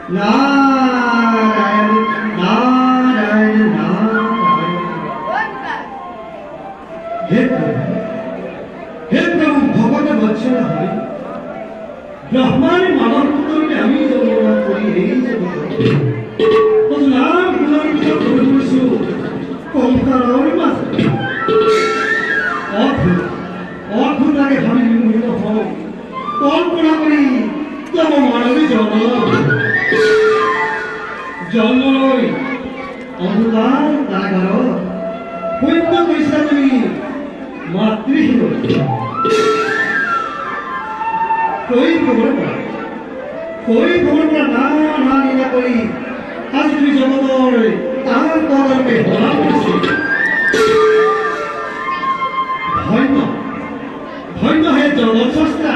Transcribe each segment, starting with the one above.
नारायण नारायण नारायण हे प्रभु भगवान बच्चन हरि ब्रह्मांड मानव पुत्र ने हमें जन्म करी यही जगत तो नाम गुलाम का पुरुषो कंकार और मत অদ্ভুত আগে ভাবি নির্মিত হও কল্পনা করি তব মানবী জন্ম নয় অন্ধকার কারাগার পৈত্য কইসা তুমি মাতৃহীন কই খবর পড়া না না নিনা করি আজ তুমি জগতর তার তদর্পে হরা করছি ধন্য হয়ে জগৎস্রষ্টা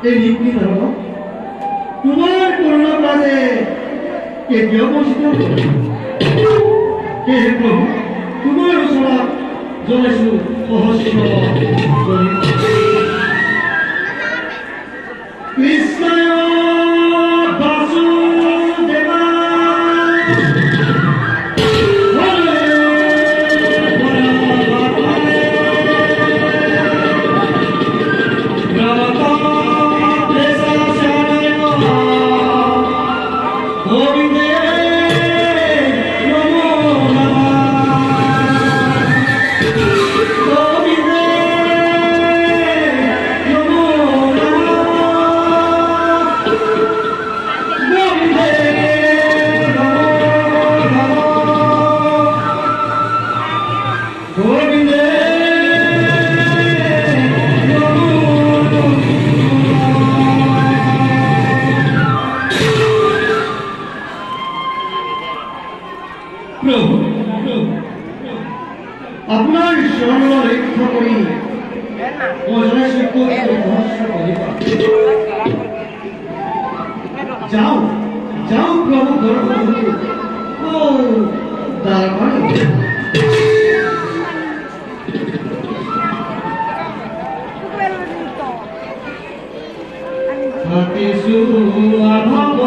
এই নীতি ধর্ম তোমার করুণা প্রাণে কে অবস্থিত হে প্রভু তোমার ওচৰত জনাইছো সহস্র কৃষ্ণয় বাসুদেবা আপনার শরণ রক্ষা করি যাও যাও প্রভু গর্ভবতী ও দরবারে হাতে সুআভব